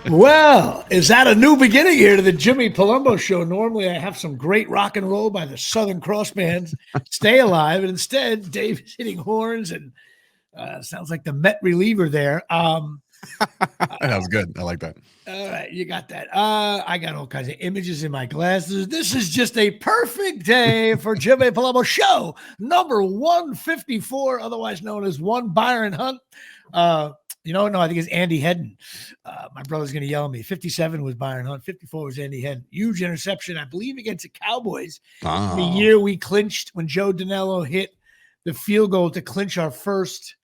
Well, is that a new beginning here to the Jimmy Palumbo Show? Normally, I have some great rock and roll by the Southern Cross Bands, Stay Alive, and instead, Dave is hitting horns and sounds like the Met reliever there. That was good. I like that. All right, you got that. I got all kinds of images in my glasses. This is just a perfect day for Jimmy Palumbo Show, number 154, otherwise known as One Byron Hunt. No, I think it's Andy Hedden. My brother's going to yell at me. 57 was Byron Hunt. 54 was Andy Hedden. Huge interception, I believe, against the Cowboys. The year we clinched when Joe Danello hit the field goal to clinch our first.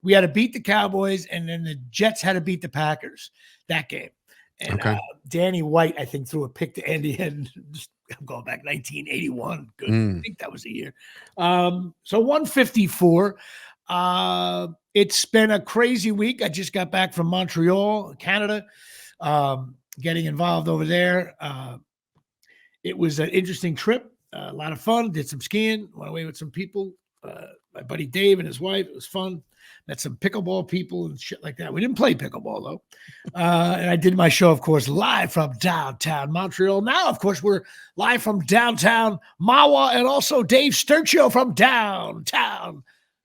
We had to beat the Cowboys, and then the Jets had to beat the Packers that game. And Danny White, I think, threw a pick to Andy Hedden. I'm going back 1981. Good. I think that was the year. So 154. It's been a crazy week. I just got back from Montreal, Canada, getting involved over there. It was an interesting trip, a lot of fun. Did some skiing, went away with some people. My buddy Dave and his wife. It was fun. Met some pickleball people and shit like that. We didn't play pickleball, though. And I did my show, of course, live from downtown Montreal. Now, of course, we're live from downtown Mahwah and also Dave Sturcio from downtown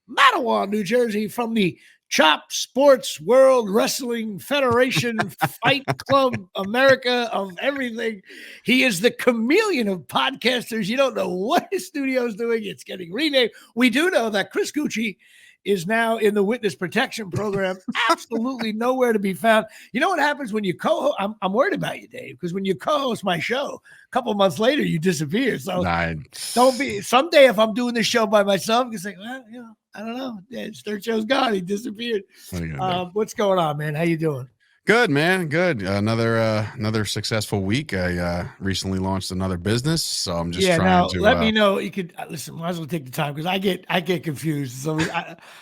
Mattawa, New Jersey, from the Chop Sports World Wrestling Federation Fight Club America of everything. He is the chameleon of podcasters. You don't know what his studio is doing. It's getting renamed. We do know that Chris Gucci is now in the witness protection program. Absolutely nowhere to be found. You know what happens when you co-host? I'm worried about you, Dave, because when you co-host my show, a couple of months later, you disappear. So don't be. Someday, if I'm doing this show by myself, you say, well, I don't know. Yeah, Sturcio's gone. He disappeared. What's going on, man? How you doing? Good, man. Good. Another successful week. I recently launched another business, so I'm just trying to. Let me know. You could listen. Might as well take the time because I get confused. So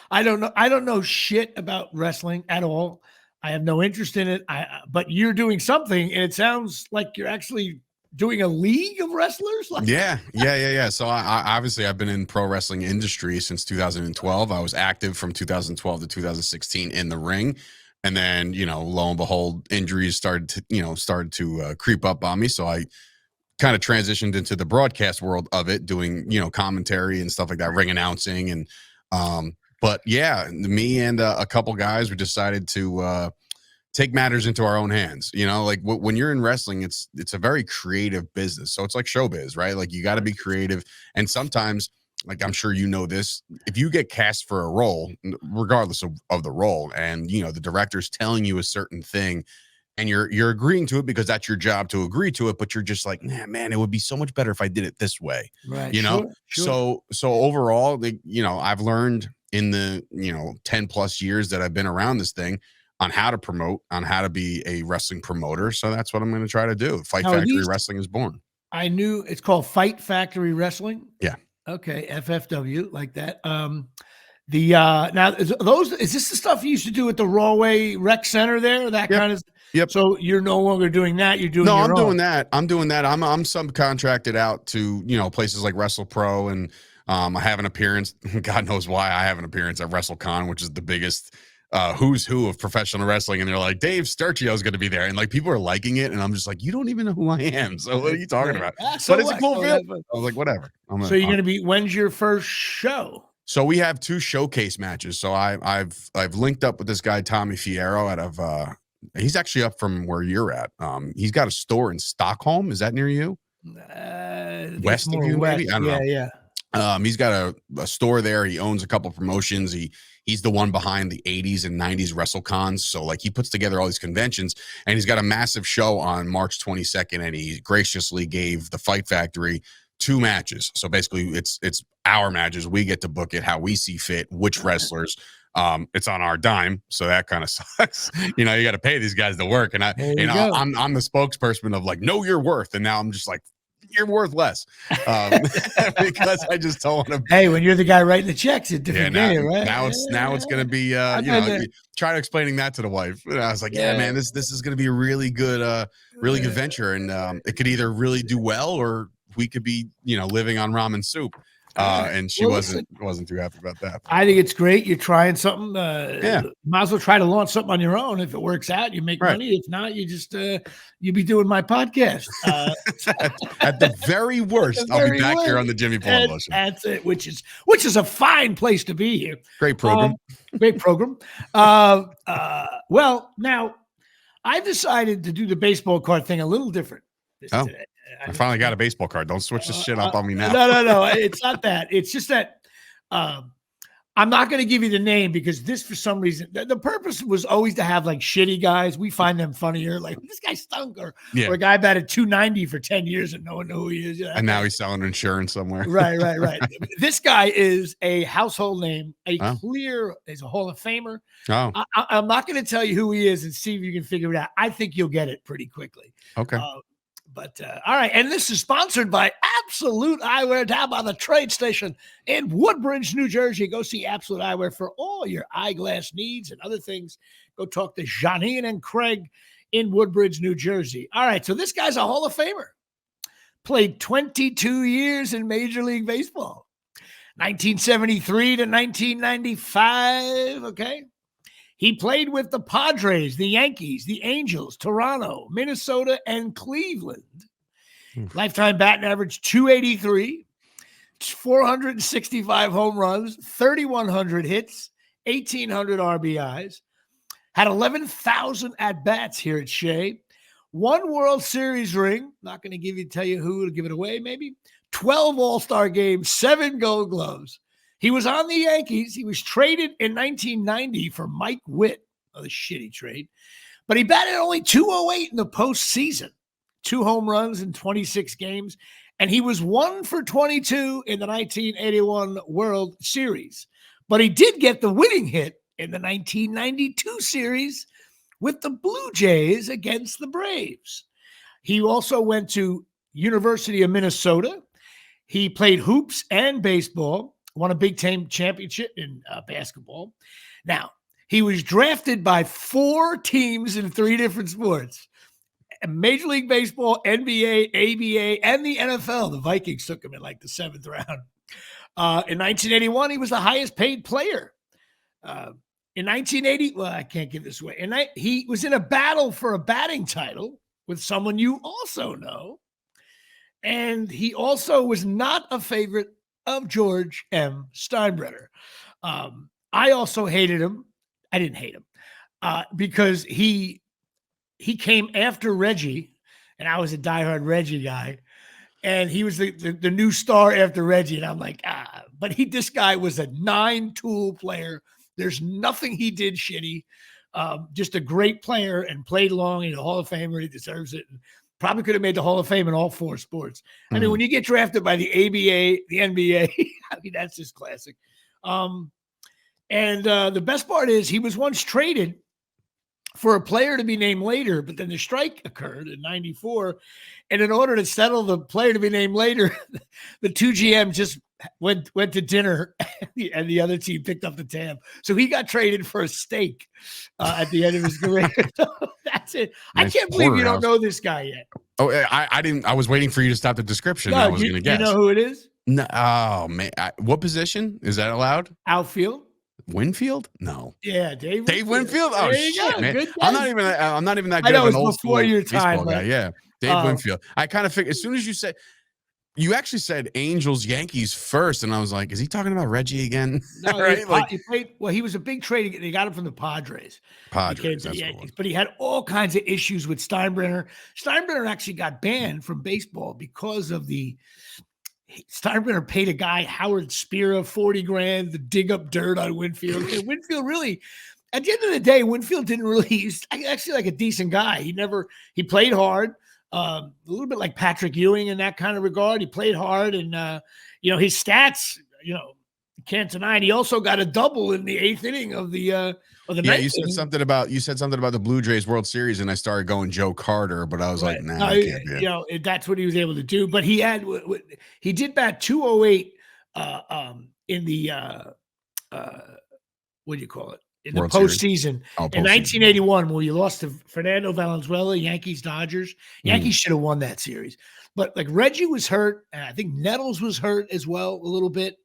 I don't know. I don't know shit about wrestling at all. I have no interest in it. But you're doing something, and it sounds like you're actually doing a league of wrestlers. Yeah. So I obviously I've been in pro wrestling industry since 2012. I was active from 2012 to 2016 in the ring. And then, lo and behold, injuries started to creep up on me. So I kind of transitioned into the broadcast world of it, doing, commentary and stuff like that, ring announcing. And, but yeah, me and a couple guys, we decided to take matters into our own hands. Like when you're in wrestling, it's a very creative business. So it's like showbiz, right? Like you got to be creative. And sometimes, like I'm sure you know this, if you get cast for a role, regardless of the role, and the director's telling you a certain thing and you're agreeing to it because that's your job to agree to it, but you're just like, man, it would be so much better if I did it this way. Right. Sure. So overall, I've learned in the 10 plus years that I've been around this thing on how to promote, on how to be a wrestling promoter. So that's what I'm going to try to do. Fight Factory Wrestling is born. I knew it's called Fight Factory Wrestling. Yeah. Okay, FFW, like that. Now is this the stuff you used to do at the Rawway Rec Center there? Kind of. Yep. So you're no longer doing that. You're doing. I'm doing that. I'm subcontracted out to places like Wrestle Pro, and I have an appearance. God knows why I have an appearance at WrestleCon, which is the biggest who's who of professional wrestling, and they're like, Dave Sturcio is going to be there, and like people are liking it, and I'm just like, you don't even know who I am, so what are you talking about? So but it's a cool film. I was like, whatever. So you're going to be, when's your first show? So we have 2 showcase matches. So I've linked up with this guy Tommy Fierro out of he's actually up from where you're at. He's got a store in Stockholm. Is that near you? West of you, maybe? I don't know. Yeah. He's got a store there. He owns a couple promotions. He's the one behind the 80s and 90s WrestleCons. So like he puts together all these conventions, and he's got a massive show on March 22nd. And he graciously gave the Fight Factory 2 matches. So basically it's our matches. We get to book it how we see fit, which wrestlers. It's on our dime. So that kind of sucks. You got to pay these guys to work. And I'm the spokesperson of like, know your worth. And now I'm just like, you're worth less because I just don't want to. Hey, when you're the guy writing the checks, it's a different game, right? Now it's going to be, try explaining that to the wife. And I was like, yeah, man, this is going to be a really good venture. And it could either really do well or we could be, living on ramen soup. And she Well, wasn't too happy about that. I think it's great. You're trying something. Yeah. Might as well try to launch something on your own. If it works out, you make Right. money. If not, you just you be doing my podcast. At the very worst, I'll be back here on the Jimmy Palumbo Show. That's it. Which is a fine place to be here. Great program. Great program. Well, now I've decided to do the baseball card thing a little different. Today. I finally got a baseball card. Don't switch this shit up on me now. No. It's not that. It's just that I'm not going to give you the name because this, for some reason, the purpose was always to have like shitty guys. We find them funnier. Like this guy stunk, or a guy batted 290 for 10 years and no one knew who he is. And now he's selling insurance somewhere. Right. This guy is a household name. He's a Hall of Famer. Oh, I'm not going to tell you who he is and see if you can figure it out. I think you'll get it pretty quickly. Okay. But all right, and this is sponsored by Absolute Eyewear down by the train station in Woodbridge, New Jersey. Go see Absolute Eyewear for all your eyeglass needs and other things. Go talk to Janine and Craig in Woodbridge, New Jersey. All right, so this guy's a Hall of Famer. Played 22 years in Major League Baseball, 1973 to 1995. Okay. He played with the Padres, the Yankees, the Angels, Toronto, Minnesota, and Cleveland. Lifetime batting average 283, 465 home runs, 3,100 hits, 1,800 RBIs. Had 11,000 at-bats here at Shea. One World Series ring. Not going to tell you who to give it away, maybe. 12 All-Star games, 7 Gold Gloves. He was on the Yankees. He was traded in 1990 for Mike Witt, a shitty trade. But he batted only 208 in the postseason, 2 home runs in 26 games. And he was 1 for 22 in the 1981 World Series. But he did get the winning hit in the 1992 series with the Blue Jays against the Braves. He also went to University of Minnesota. He played hoops and baseball. Won a Big Ten championship in basketball. Now, he was drafted by 4 teams in 3 different sports. Major League Baseball, NBA, ABA, and the NFL. The Vikings took him in like the 7th round. In 1981, he was the highest paid player. In 1980, well, I can't give this away. He was in a battle for a batting title with someone you also know. And he also was not a favorite of George M. Steinbrenner. I also hated him. I didn't hate him because he came after Reggie, and I was a diehard Reggie guy, and he was the new star after Reggie, and I'm like, but this guy was a 9-tool player. There's nothing he did shitty. Just a great player and played long. He's a Hall of Famer. He deserves it. Probably could have made the Hall of Fame in all 4 sports. I mean, when you get drafted by the ABA, the NBA, I mean, that's just classic. And the best part is he was once traded for a player to be named later, but then the strike occurred in 94. And in order to settle the player to be named later, the 2 GM just went to dinner and the other team picked up the tab. So he got traded for a steak at the end of his career. So that's it. Nice. I can't believe you don't know this guy yet. Oh, I didn't. I was waiting for you to stop the description. No, I was going to guess. You know who it is? No. Oh, man. What position? Is that allowed? Outfield. Winfield? No. Yeah, Dave Winfield. Oh, shit, man. Good I'm not even that good of an old school your baseball time, guy. Yeah. Dave Winfield. I kind of figured as soon as you actually said Angels, Yankees first, and I was like, is he talking about Reggie again? No, right? he played. Well, he was a big trade. They got him from the Padres. That's the Yankees, but he had all kinds of issues with Steinbrenner. Steinbrenner actually got banned from baseball because of Steinbrenner paid a guy, Howard Spira, $40,000 to dig up dirt on Winfield. And Winfield really, at the end of the day, Winfield didn't really, he's actually like a decent guy. He played hard. A little bit like Patrick Ewing in that kind of regard. He played hard, and his stats, can't deny it. He also got a double in the 8th inning of the ninth. Yeah, you said something about the Blue Jays World Series, and I started going Joe Carter, but I was like, nah, I can't do it. That's what he was able to do. But he did bat 208 in the what do you call it? in the World Series. postseason. Oh, In postseason. 1981, when you lost to Fernando Valenzuela, Yankees, Dodgers. Yankees should have won that series. But like Reggie was hurt, and I think Nettles was hurt as well a little bit.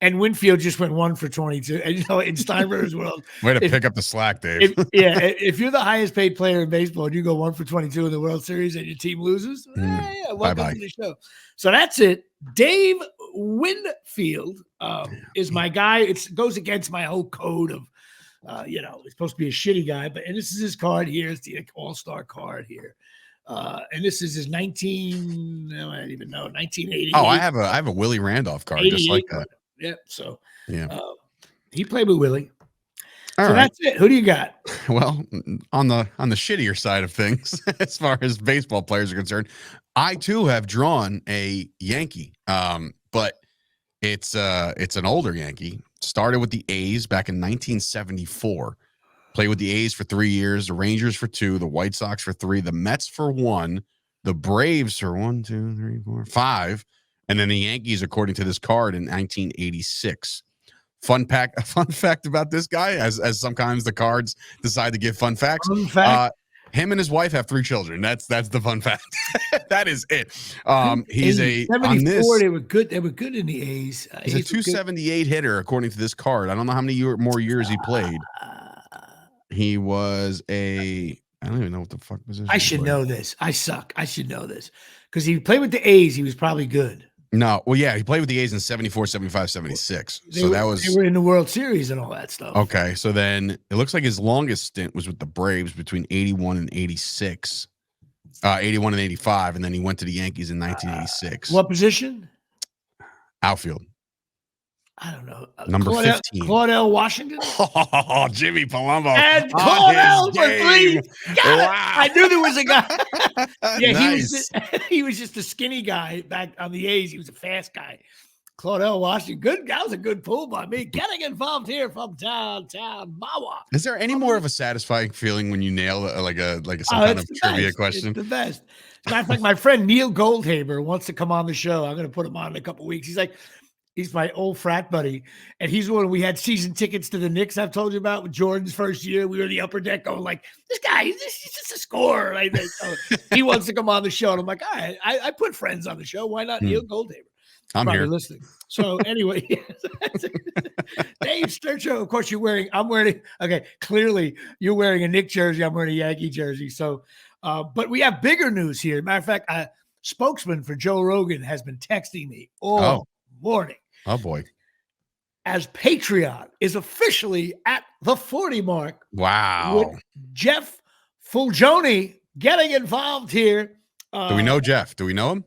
And Winfield just went 1 for 22. And in Steinbrenner's world, Way to pick up the slack, Dave. if you're the highest paid player in baseball and you go 1 for 22 in the World Series and your team loses, welcome to the show. So that's it. Dave Winfield is my guy. It goes against my whole code of, he's supposed to be a shitty guy, and this is his card here. It's the All-Star card here. And this is his 1980. Oh, I have a Willie Randolph card just like that. Yeah. So he played with Willie. All so right. That's it. Who do you got? Well, on the shittier side of things, as far as baseball players are concerned, I too have drawn a Yankee. But it's an older Yankee. Started with the A's back in 1974. Played with the A's for 3 years, the Rangers for 2, the White Sox for 3, the Mets for 1, the Braves for 1, 2, 3, 4, 5, and then the Yankees, according to this card, in 1986. Fun fact about this guy, as sometimes the cards decide to give fun facts. Him and his wife have 3 children. That's the fun fact. That is it. He's 74. They were good. They were good in the A's. He's a 278 hitter, according to this card. I don't know how many more years he played. He was I don't even know what the fuck position. I should know this. I suck. I should know this because he played with the A's. He was probably good. No, well, yeah, he played with the A's in 74, 75, 76. They were in the World Series and all that stuff. Okay, so then it looks like his longest stint was with the Braves between 81 and 86, 81 and 85, and then he went to the Yankees in 1986. What position? Outfield. I don't know. Number 15. Claudel Washington? Oh, Jimmy Palumbo. And Claudel for 3. Wow. I knew there was a guy. Yeah, nice. he was just a skinny guy back on the A's. He was a fast guy. Claudel Washington. Good. That was a good pull by me. Getting involved here from downtown Mawa. Is there any more of a satisfying feeling when you nail some kind of trivia question? It's the best. As a matter of fact, my friend Neil Goldhaber wants to come on the show. I'm going to put him on in a couple of weeks. He's my old frat buddy, and he's the one we had season tickets to the Knicks. I've told you about with Jordan's first year. We were in the upper deck going like, this guy, he's just a scorer. Like, so he wants to come on the show, and I'm like, all right, I put friends on the show. Why not Neil Goldhaber? I'm probably here listening. So anyway, Dave Sturcho, of course clearly you're wearing a Knicks jersey. I'm wearing a Yankee jersey. So, but we have bigger news here. Matter of fact, a spokesman for Joe Rogan has been texting me all morning. Oh boy. As Patreon is officially at the 40 mark. Wow. With Jeff Fulgioni getting involved here. Do we know Jeff? Do we know him?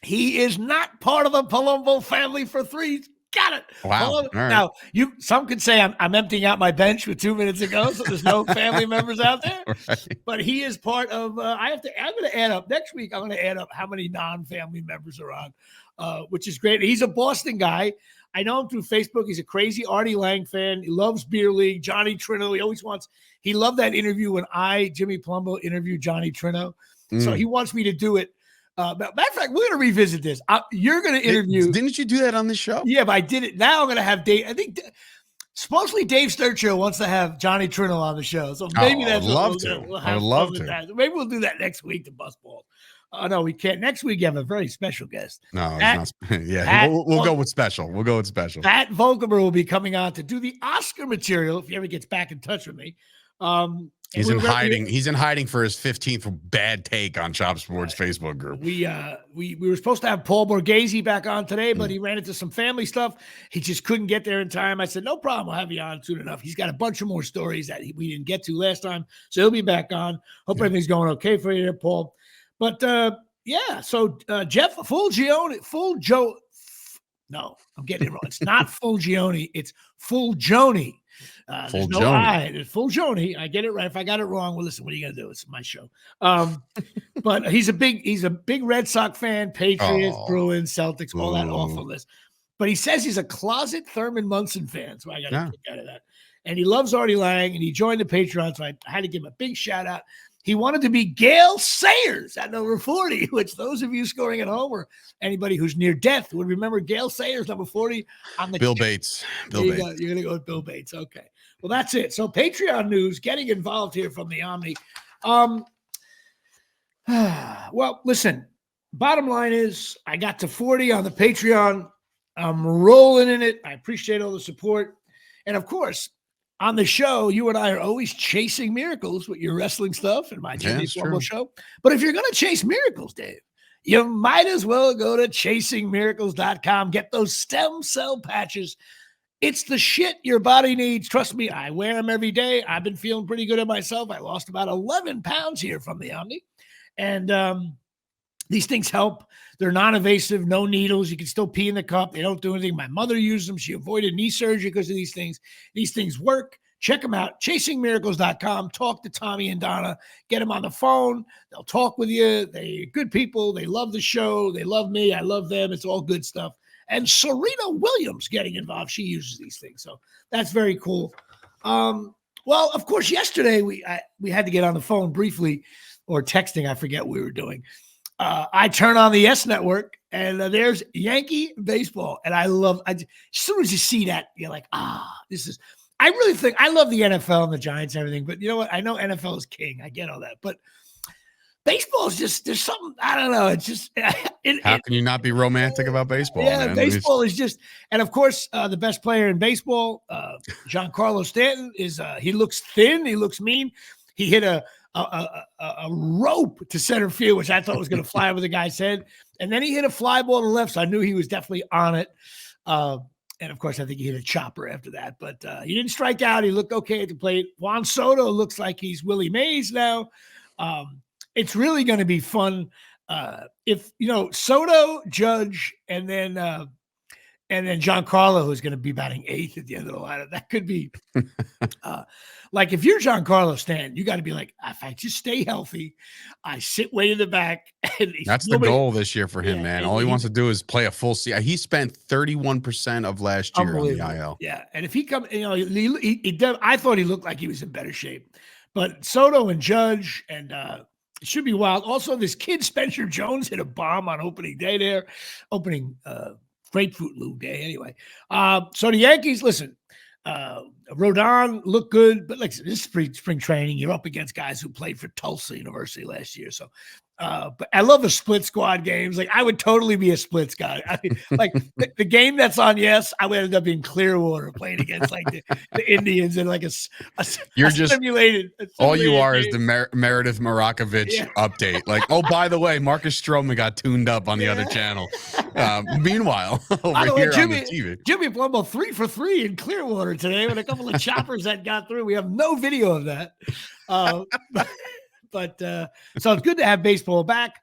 He is not part of the Palumbo family for 3. Got it. Wow. All right. Now, some could say I'm emptying out my bench with 2 minutes ago, so there's no family members out there. Right. But he is part of. I'm going to add up next week. I'm going to add up how many non-family members are on, which is great. He's a Boston guy. I know him through Facebook. He's a crazy Artie Lang fan. He loves beer league. Johnny Trino. He loved that interview when Jimmy Palumbo, interviewed Johnny Trino. So he wants me to do it. Matter of fact, we're going to revisit this. You're going to interview. Didn't you do that on this show? Yeah, but I did it. Now I'm going to have Dave. I think supposedly Dave Sturchill wants to have Johnny Trino on the show. So maybe that's I would love to. Maybe we'll do that next week to bust balls. No, we can't. Next week, you have a very special guest. No, it's not. Yeah, we'll go with special. We'll go with special. Pat Volkemer will be coming on to do the Oscar material if he ever gets back in touch with me. He's in hiding. He's in hiding for his 15th bad take on Chop Sports Facebook group. We were supposed to have Paul Borghese back on today, but he ran into some family stuff. He just couldn't get there in time. I said, no problem. I'll have you on soon enough. He's got a bunch of more stories that we didn't get to last time, so he'll be back on. Hope everything's going okay for you there, Paul. But so Jeff Fulgioni, no, I'm getting it wrong. It's not Fulgioni. It's Fulgioni. There's no I. It's Fulgioni. I get it right. If I got it wrong, well, listen, what are you gonna do? It's my show. But he's a big Red Sox fan, Patriots, Bruins, Celtics, all that awful list. But he says he's a closet Thurman Munson fan, so I got to kick out of that. And he loves Artie Lang, and he joined the Patreon, so I had to give him a big shout out. He wanted to be Gale Sayers at number 40, which those of you scoring at home or anybody who's near death would remember Gale Sayers, number 40. On the Bill Bates. You're going to go with Bill Bates. Okay. Well, that's it. So Patreon news, getting involved here from the Omni. Well, listen, bottom line is I got to 40 on the Patreon. I'm rolling in it. I appreciate all the support. And of course, on the show, you and I are always chasing miracles with your wrestling stuff and my Jimmy Palumbo Show. But if you're going to chase miracles, Dave, you might as well go to chasingmiracles.com. Get those stem cell patches. It's the shit your body needs. Trust me, I wear them every day. I've been feeling pretty good at myself. I lost about 11 pounds here from the Omni. And these things help. They're non-invasive, no needles. You can still pee in the cup. They don't do anything. My mother used them. She avoided knee surgery because of these things. These things work. Check them out. ChasingMiracles.com. Talk to Tommy and Donna. Get them on the phone. They'll talk with you. They're good people. They love the show. They love me. I love them. It's all good stuff. And Serena Williams getting involved. She uses these things. So that's very cool. Well, of course, yesterday we had to get on the phone briefly or texting. I forget what we were doing. I turn on the Yes Network and there's Yankee baseball. And as soon as you see that, you're like, this is, I really think I love the NFL and the Giants and everything, but you know what? I know NFL is king. I get all that, but baseball is just, there's something, I don't know. It's just, how can you not be romantic about baseball? Yeah, man? Baseball is just, and of course, the best player in baseball, Giancarlo Stanton he looks thin. He looks mean. He hit a rope to center field, which I thought was going to fly over the guy's head. And then he hit a fly ball to left. So I knew he was definitely on it. And of course, I think he hit a chopper after that, but he didn't strike out. He looked okay at the plate. Juan Soto looks like he's Willie Mays now. It's really going to be fun. If, Soto, Judge, and then Giancarlo, who's going to be batting 8th at the end of the lineup. That could be like if you're Giancarlo Stanton, you got to be like, if I just stay healthy, I sit way in the back. And that's the goal this year for him, man. All he wants to do is play a full season. He spent 31% of last year on the IL. Yeah, and if he comes, I thought he looked like he was in better shape. But Soto and Judge and it should be wild. Also, this kid Spencer Jones hit a bomb on opening day there, Grapefruit Loop Day, anyway. So the Yankees, listen, Rodon looked good, but like this is spring training. You're up against guys who played for Tulsa University last year. So, but I love the split squad games. Like I would totally be a splits guy. I mean, like the game that's on Yes, I would end up in Clearwater playing against like the Indians and like you're just simulated. All you are game. Is the Meredith Marakovich update. Like, oh, by the way, Marcus Stroman got tuned up on the other channel. Meanwhile, over here on the TV, Jimmy Palumbo 3 for 3 in Clearwater today with a couple of choppers that got through. We have no video of that. But so it's good to have baseball back.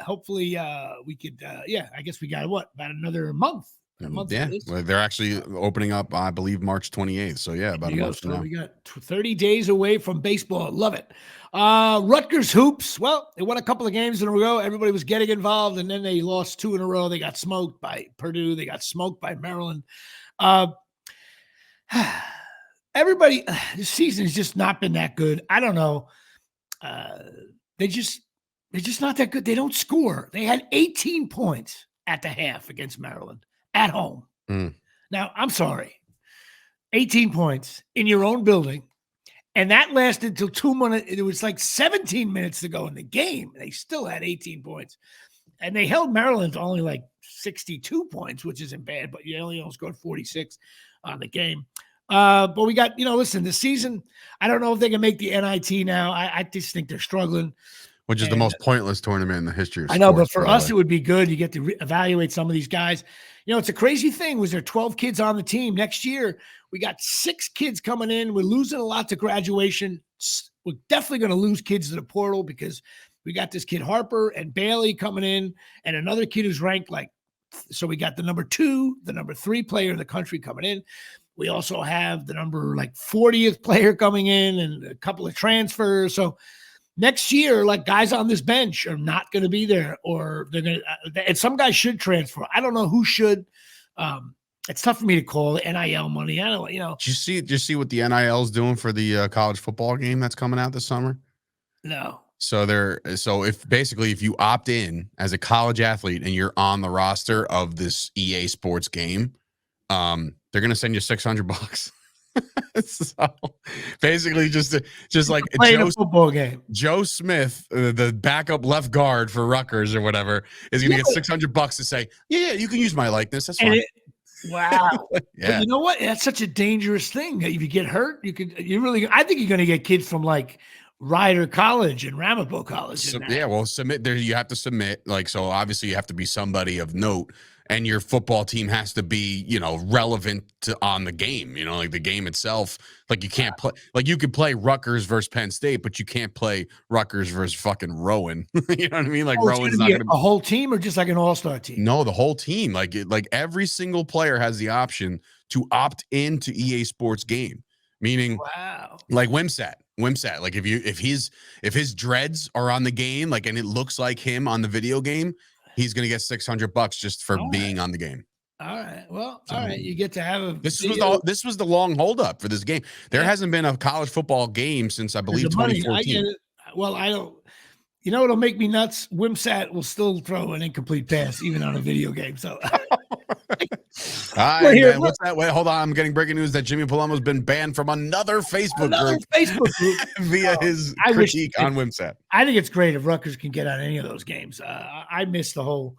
Hopefully we could, I guess we got about another month. Well, they're actually opening up, I believe, March 28th. So about a month from now. We got 30 days away from baseball. Love it. Rutgers hoops. Well, they won a couple of games in a row. Everybody was getting involved, and then they lost 2 in a row. They got smoked by Purdue. They got smoked by Maryland. Everybody, this season has just not been that good. I don't know. They're just not that good. They don't score. They had 18 points at the half against Maryland at home. Now, I'm sorry. 18 points in your own building. And that lasted until 2 minutes. It was like 17 minutes to go in the game. They still had 18 points. And they held Maryland to only like 62 points, which isn't bad, but you only scored 46 on the game. But we got, listen, the season, I don't know if they can make the NIT now. I just think they're struggling. Which is the most pointless tournament in the history of sports. I know, but for us, it would be good. You get to evaluate some of these guys. It's a crazy thing. Was there 12 kids on the team? Next year, we got 6 kids coming in. We're losing a lot to graduation. We're definitely going to lose kids to the portal because we got this kid Harper and Bailey coming in and another kid who's ranked so we got the number 2, the number 3 player in the country coming in. We also have the number 40th player coming in and a couple of transfers. So next year, guys on this bench are not going to be there, or they're going to, and some guys should transfer. I don't know who should. It's tough for me to call the NIL money. I don't, Did you see what the NIL is doing for the college football game that's coming out this summer? No. So if you opt in as a college athlete and you're on the roster of this EA Sports game, they're going to send you $600. So basically, just like Playing a football game. Joe Smith, the backup left guard for Rutgers or whatever, is going to get $600 to say, yeah, you can use my likeness. That's fine. Wow. Yeah. But you know what? That's such a dangerous thing. If you get hurt, I think you're going to get kids from like Rider College and Ramapo College. So, yeah, well, submit there. You have to submit. Like, so obviously you have to be somebody of note, and your football team has to be, relevant on the game, like the game itself. Like, you can't play, like, you could play Rutgers versus Penn State, but you can't play Rutgers versus fucking Rowan. You know what I mean? Like, Rowan's not going to be a whole team or just like an all-star team? No, the whole team. Like every single player has the option to opt into EA Sports game, meaning, wow, like Wimsat. Like if his dreads are on the game, like, and it looks like him on the video game, he's gonna get $600 just for being on the game. All right. Well, all right. You get to have a. This was the long holdup for this game. There hasn't been a college football game since I believe 2014. I get it. Well, I don't. You know what'll make me nuts? Wimsat will still throw an incomplete pass even on a video game. So. All right, man. What's that? Wait, hold on. I'm getting breaking news that Jimmy Palumbo's been banned from another Facebook group via his critique on Wimsat. I think it's great if Rutgers can get on any of those games. I missed the whole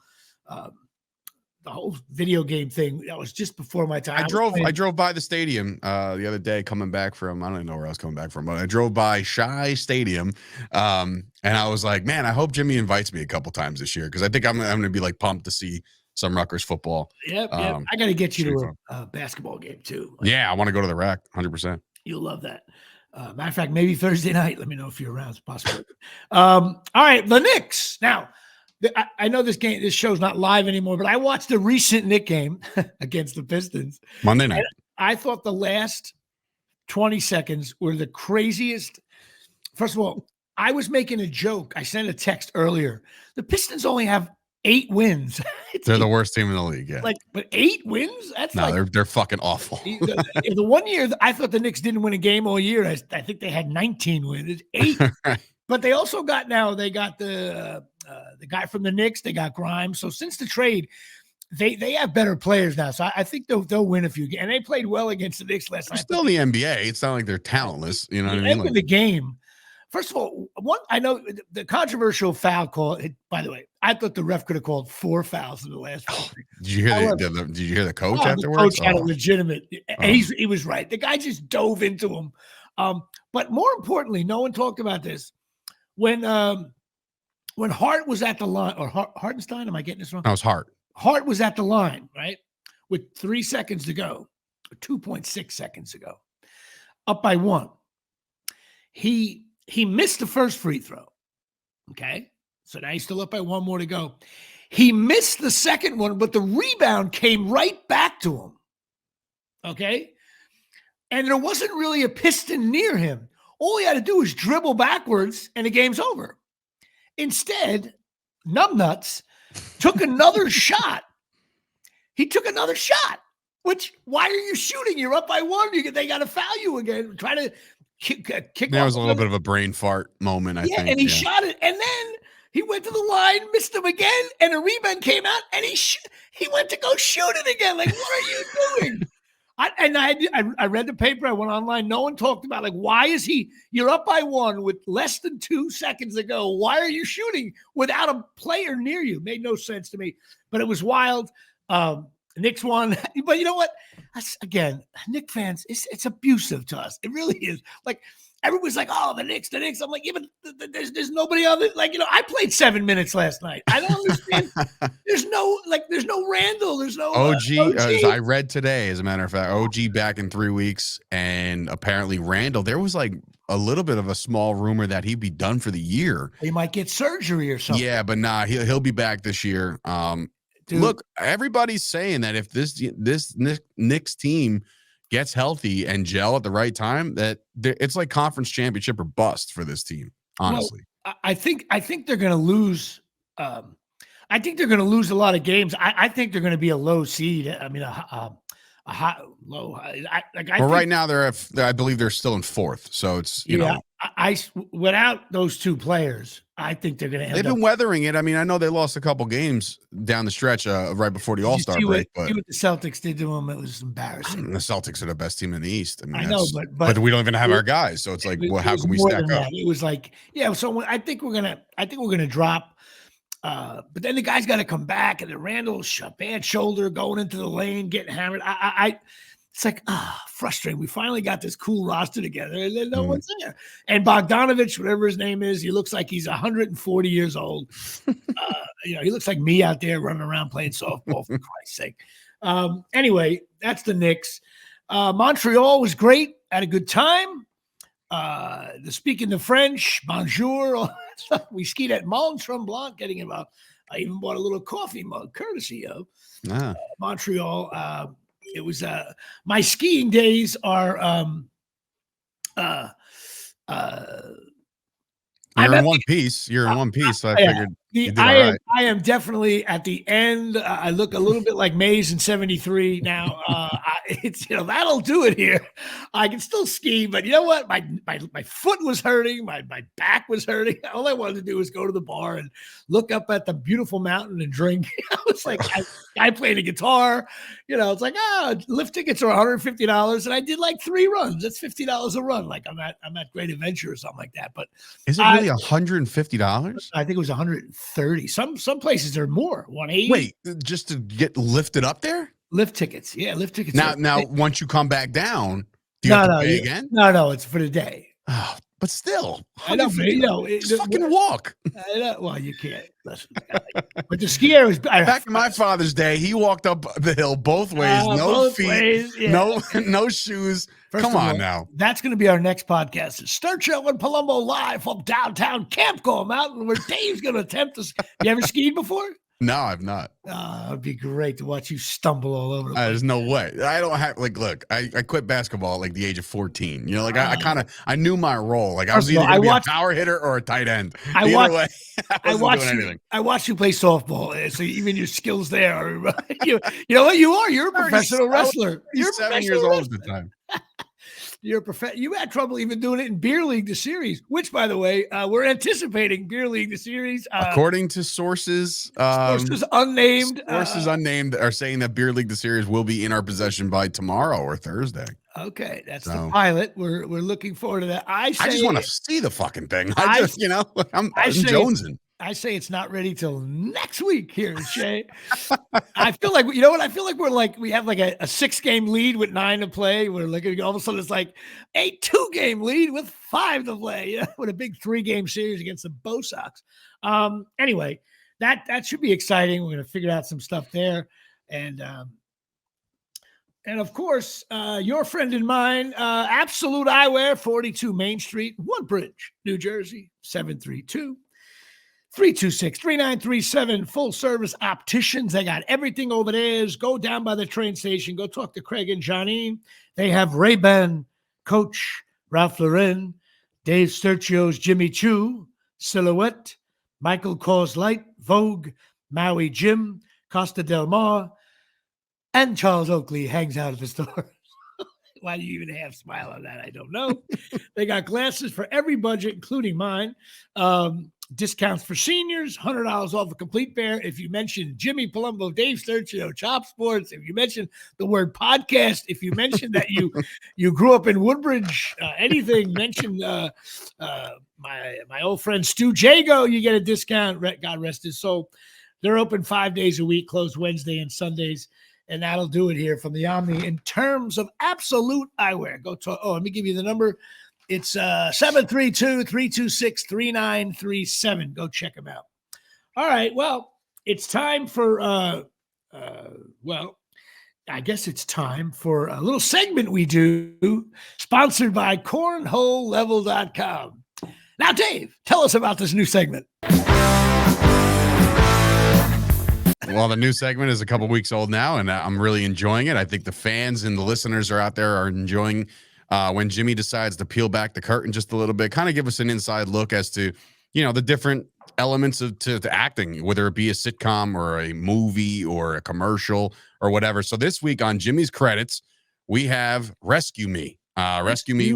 video game thing. That was just before my time. I drove by the stadium the other day coming back from, I don't even know where I was coming back from, but I drove by Shy Stadium. And I was like, man, I hope Jimmy invites me a couple times this year, because I think I'm going to be like pumped to see some Rutgers football. Yep. I got to get you to a basketball game too. Yeah, I want to go to the rack, 100%. You'll love that. Matter of fact, maybe Thursday night. Let me know if you're around. It's possible. All right, the Knicks. Now, I know this show's not live anymore, but I watched a recent Knicks game against the Pistons Monday night. I thought the last 20 seconds were the craziest. First of all, I was making a joke. I sent a text earlier. The Pistons only have 8 wins. They're the worst team in the league. Yeah. But 8 wins? That's they're fucking awful. The 1 year I thought the Knicks didn't win a game all year. I think they had 19 wins. 8. But they also got the guy from the Knicks. They got Grimes. So since the trade, they have better players now. So I think they'll win a few games. And they played well against the Knicks last night. Still in the NBA. It's not like they're talentless. You know what I mean? End of the game. First of all, I know the controversial foul call. By the way, I thought the ref could have called 4 fouls in the last. Did you hear the coach afterwards? The coach had a legitimate. And he was right. The guy just dove into him. But more importantly, no one talked about this when Hart was at the line, or Hartenstein. Am I getting this wrong? That was Hart. Hart was at the line, right, with 3 seconds to go, or 2.6 seconds to go, up by 1. He missed the first free throw. Okay. So now he's still up by 1 more to go. He missed the second one, but the rebound came right back to him. Okay. And there wasn't really a Piston near him. All he had to do was dribble backwards and the game's over. Instead, Numbnuts took another shot. He took another shot, which, why are you shooting? You're up by 1. They got to foul you again. Try to kick that was a little bit of a brain fart moment, I think. And he shot it, and then he went to the line, missed him again, and a rebound came out, and he went to go shoot it again. Like, what are you doing? I read the paper. I went online. No one talked about, like, why is you're up by 1 with less than 2 seconds to go. Why are you shooting without a player near you? Made no sense to me, but it was wild. Knicks won, but you know what? Again, Knicks fans, it's abusive to us. It really is. Like, everyone's like, "Oh, the Knicks." I'm like, yeah, but there's nobody other. Like, I played 7 minutes last night. I don't understand. there's no Randall. There's no OG. I read today, as a matter of fact, OG back in 3 weeks, and apparently Randall. There was like a little bit of a small rumor that he'd be done for the year. He might get surgery or something. Yeah, but nah, he'll be back this year. Dude. Look, everybody's saying that if this Knicks team gets healthy and gel at the right time, that it's like conference championship or bust for this team. Honestly, well, I think they're going to lose. I think they're going to lose a lot of games. I think they're going to be a low seed. I mean, a high, low. Right now I believe they're still in 4th. So it's you know, without those 2 players, I think they're going to end They've up. been weathering it. I mean, I know they lost a couple games down the stretch right before the All-Star break, but See what the Celtics did to them. It was embarrassing. the Celtics are the best team in the East. I mean, I know, but we don't even have our guys, so it's like, well, how can we stack up? It was like, yeah. So I think we're gonna drop. But then the guy's got to come back, and then Randall's bad shoulder going into the lane, getting hammered. It's like, frustrating. We finally got this cool roster together, and then no one's there. And Bogdanovich, whatever his name is, he looks like he's 140 years old. He looks like me out there running around playing softball, for Christ's sake. Anyway, that's the Knicks. Montreal was great. Had a good time. Speaking the French, bonjour. All that stuff. We skied at Mont Tremblant, getting about. I even bought a little coffee mug, courtesy of Montreal. It was my skiing days are. You're in one piece. You're in one piece. So I figured you did all right. I am definitely at the end. I look a little bit like Mays in '73 now. It's that'll do it here. I can still ski, but you know what? My foot was hurting. My back was hurting. All I wanted to do was go to the bar and look up at the beautiful mountain and drink. I was like, I played a guitar. It's like lift tickets are $150, and I did like 3 runs. That's $50 a run. Like I'm at Great Adventure or something like that. But is it really $150? I think it was 130. Some places are more. 180. Wait, just to get lifted up there? Lift tickets. Yeah, lift tickets. Now, once you come back down, do you have to pay again? No, it's for the day. Oh, but still, I know, just fucking walk. Well, you can't. Listen, but the skier was back in my father's day. He walked up the hill both ways, no feet, no shoes. Come on now. That's going to be our next podcast. It's Sturt Show and Palumbo live from downtown Camp Gore Mountain, where Dave's going to attempt to. You ever skied before? No, I've not. It'd be great to watch you stumble all over the place. There's no way. I don't have look, I quit basketball at like the age of 14. I knew my role. Like I was either gonna be a power hitter or a tight end. I watched you play softball. So even your skills there are you know what you are. You're a professional wrestler. You're 7 years old at the time. You had trouble even doing it in Beer League, the series, which, by the way, we're anticipating Beer League, the series. According to sources unnamed. Sources unnamed are saying that Beer League, the series, will be in our possession by tomorrow or Thursday. Okay, that's the pilot. We're looking forward to that. I just want to see the fucking thing. I'm jonesing. I say it's not ready till next week here, Shay. I feel like, you know what? I feel like we have like a 6-game lead with 9 to play. We're looking, all of a sudden it's like a 2-game lead with 5 to play, with a big 3-game series against the Bo Sox. Anyway, that should be exciting. We're going to figure out some stuff there. And of course, your friend and mine, Absolute Eyewear, 42 Main Street, Woodbridge, New Jersey, 732-326-3937, full service opticians. They got everything over there. Go down by the train station. Go talk to Craig and Johnny. They have Ray-Ban, Coach, Ralph Lauren, Dave Sturchio's Jimmy Choo, Silhouette, Michael Kors Light, Vogue, Maui Jim, Costa Del Mar, and Charles Oakley hangs out at the store. Why do you even half smile on that? I don't know. They got glasses for every budget, including mine. Discounts for seniors, $100 off a complete pair. If you mention Jimmy Palumbo, Dave Sturchio, Chop Sports, if you mention the word podcast, if you mention that you grew up in Woodbridge, anything, mention my old friend Stu Jago, you get a discount. God rest his soul. They're open 5 days a week, closed Wednesday and Sundays. And that'll do it here from the Omni in terms of Absolute Eyewear. Go to, let me give you the number. It's 732-326-3937. Go check them out. All right. Well, it's time for, I guess it's time for a little segment we do, sponsored by CornholeLevel.com. Now, Dave, tell us about this new segment. Well, the new segment is a couple weeks old now, and I'm really enjoying it. I think the fans and the listeners are out there are enjoying when Jimmy decides to peel back the curtain just a little bit, kind of give us an inside look as to, the different elements of to acting, whether it be a sitcom or a movie or a commercial or whatever. So this week on Jimmy's credits, we have Rescue Me. Rescue Me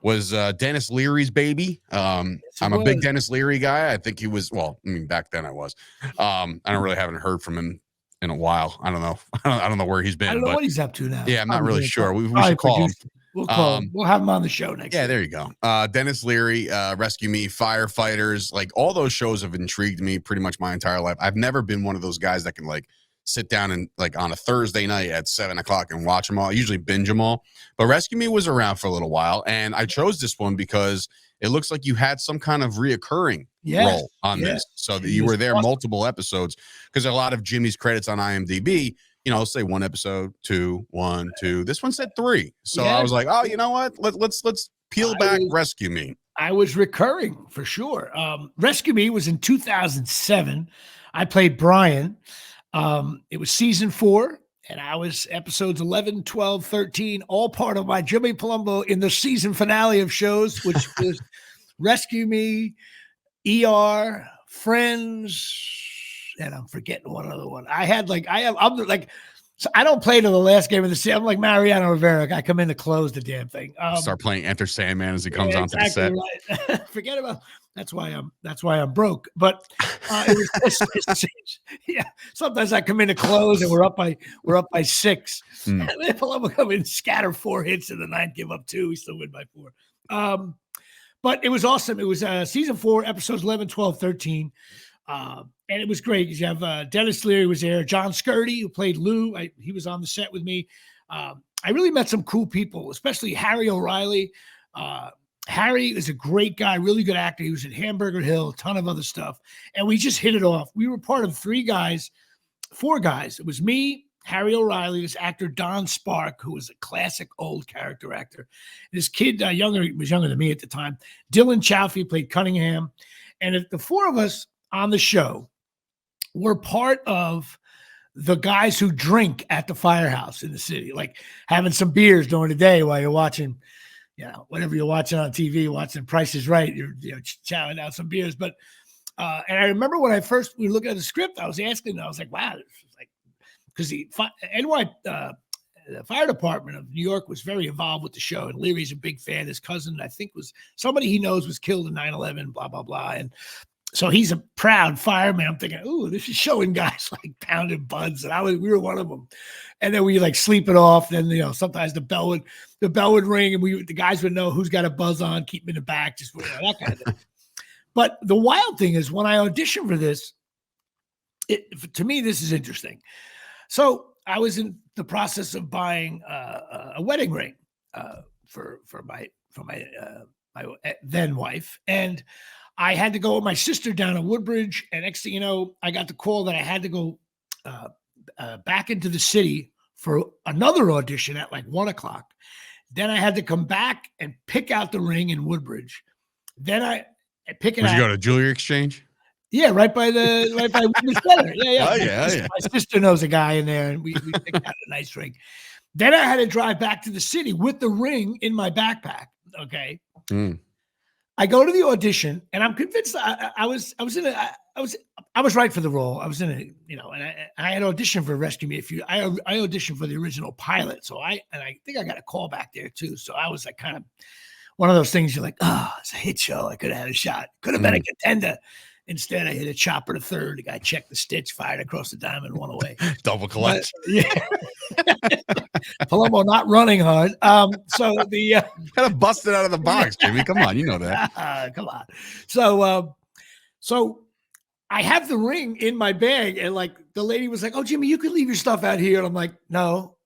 was Dennis Leary's baby. I'm a big Dennis Leary guy. I think he was, well, I mean, back then I was. I don't really haven't heard from him in a while. I don't know. I don't know where he's been. I don't know what he's up to now. Yeah, I'm not really sure. We should call him. We'll call him. We'll have him on the show next week. There you go. Dennis Leary, Rescue Me, Firefighters, like all those shows have intrigued me pretty much my entire life. I've never been one of those guys that can like sit down and like on a Thursday night at 7:00 and watch them all. I usually binge them all. But Rescue Me was around for a little while. And I chose this one because it looks like you had some kind of reoccurring role on this. So that you were there multiple episodes, because a lot of Jimmy's credits on IMDb, you know, say one episode, 2, 1, 2. This one said 3. So I was like, oh, you know what? Let's peel back Rescue Me. I was recurring for sure. Rescue Me was in 2007. I played Brian. It was season 4, and I was episodes 11, 12, 13, all part of my Jimmy Palumbo in the season finale of shows, which was Rescue Me, ER, Friends, and I'm forgetting one other one. So I don't play to the last game of the season. I'm like Mariano Rivera. I come in to close the damn thing. Start playing Enter Sandman as he comes onto the set. Right. Forget about. That's why I'm broke. But it was yeah. Sometimes I come in to close and we're up by 6. And then Palumbo come in, scatter 4 hits in the 9th, give up 2. We still win by 4. But it was awesome. It was season 4, episodes 11, 12, 13. And it was great. You have Dennis Leary was there. John Skirty, who played Lou, he was on the set with me. I really met some cool people, especially Harry O'Reilly. Harry is a great guy, really good actor. He was in Hamburger Hill, a ton of other stuff. And we just hit it off. We were part of 4 guys. It was me, Harry O'Reilly, this actor Don Spark, who was a classic old character actor. This kid, was younger than me at the time. Dylan Chaffee played Cunningham. And the 4 of us on the show were part of the guys who drink at the firehouse in the city, like having some beers during the day while you're watching, you know, whatever you're watching on TV, watching Price is Right, you're chowing down some beers. But and I remember when we looked at the script, I was asking, I was like, wow, this is like, because the fire department of New York was very involved with the show, and Leary's a big fan. His cousin, I think, was somebody he knows was killed in 9/11, blah blah blah, and so he's a proud fireman. I'm thinking, ooh, this is showing guys like pounding buds, and we were one of them. And then we like sleep it off. Then sometimes the bell would ring, and the guys would know who's got a buzz on, keep him in the back, just that kind of thing. But the wild thing is, when I auditioned for this, to me this is interesting. So I was in the process of buying a wedding ring for my then wife, and I had to go with my sister down to Woodbridge, and next thing you know, I got the call that I had to go back into the city for another audition at like 1:00. Then I had to come back and pick out the ring in Woodbridge. Then I pick it out. Did you go to Jewelry Exchange? Yeah, right by Woodbridge Center. Yeah. Oh, yeah. My sister knows a guy in there, and we picked out a nice ring. Then I had to drive back to the city with the ring in my backpack. Okay. I go to the audition, and I'm convinced I was right for the role. I was in it, and I had auditioned for Rescue Me. I auditioned for the original pilot, so I think I got a call back there too. So I was like kind of one of those things. You're like, oh, it's a hit show. I could have had a shot. Could have been a contender. Instead, I hit a chopper to third. The guy checked the stitch, fired across the diamond, won away. Double collect. Palumbo not running hard. So the kind of busted out of the box, Jimmy. Come on, you know that. Come on. So I have the ring in my bag, and like the lady was like, "Oh, Jimmy, you can leave your stuff out here." And I'm like, No.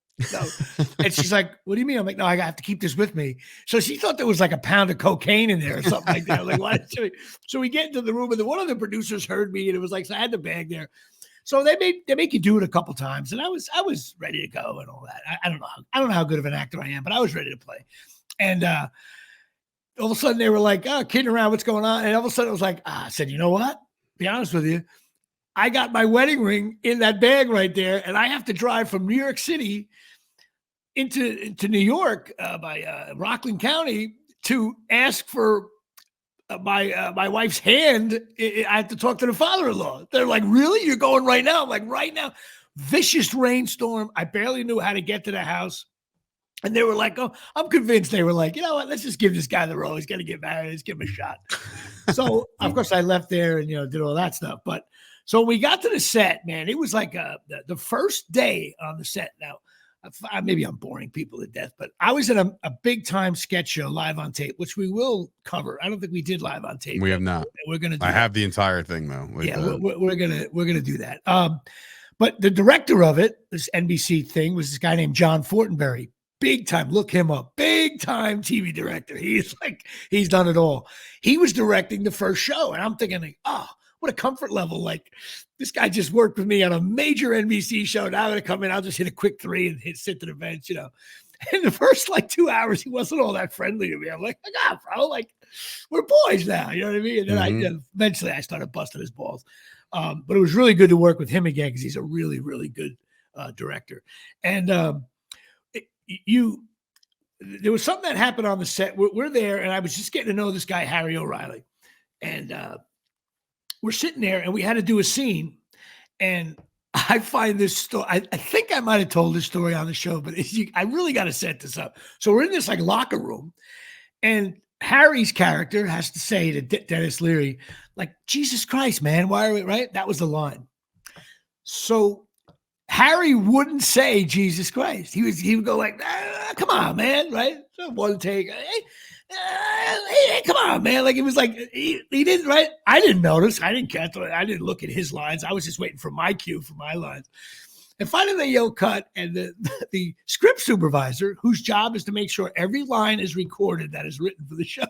And she's like, "What do you mean?" I'm like, "No, I have to keep this with me." So she thought there was like a pound of cocaine in there or something like that. I'm like, "What?" So we get into the room, and one of the producers heard me, and it was like, so I had the bag there. So they make you do it a couple times, and I was ready to go and all that. I don't know how good of an actor I am, but I was ready to play. And all of a sudden they were like, "Oh, kidding around, what's going on?" And all of a sudden it was like, I said, "You know what? Be honest with you, I got my wedding ring in that bag right there, and I have to drive from New York City into New York by Rockland County to ask for my wife's hand. I have to talk to the father-in-law." They're like, "Really? You're going right now?" I'm like, "Right now." Vicious rainstorm. I barely knew how to get to the house. And they were like, oh, I'm convinced they were like, you know what? Let's just give this guy the role. He's going to get married. Let's give him a shot. So, of course, I left there and, did all that stuff. But so when we got to the set, man, it was like the first day on the set. Now, maybe I'm boring people to death, but I was in a big time sketch show live on tape, which we will cover. I don't think we did live on tape. We have not. We're going to do I have the entire thing, though. We're going to do that. But the director of it, this NBC thing, was this guy named John Fortenberry. Big time, look him up. Big time TV director. He's done it all. He was directing the first show, and I'm thinking, like, oh, what a comfort level! Like, this guy just worked with me on a major NBC show. Now I'm gonna come in. I'll just hit a quick 3 and sit to the bench, And the first 2 hours, he wasn't all that friendly to me. I'm like, bro, like we're boys now. You know what I mean? And then eventually I started busting his balls. But it was really good to work with him again because he's a really, really good director. And there was something that happened on the set. We're there, and I was just getting to know this guy, Harry O'Reilly. And we're sitting there, and we had to do a scene. And I find this story. I think I might have told this story on the show, but I really got to set this up. So we're in this locker room, and Harry's character has to say to Dennis Leary, like, Jesus Christ, man, why are we, right? That was the line. So Harry wouldn't say Jesus Christ. He would go like, come on, man, right? So one take, hey, come on, man. Like, it was like, he didn't, right? I didn't notice. I didn't catch it. I didn't look at his lines. I was just waiting for my cue for my lines. And finally they yell cut, and the script supervisor, whose job is to make sure every line is recorded that is written for the show,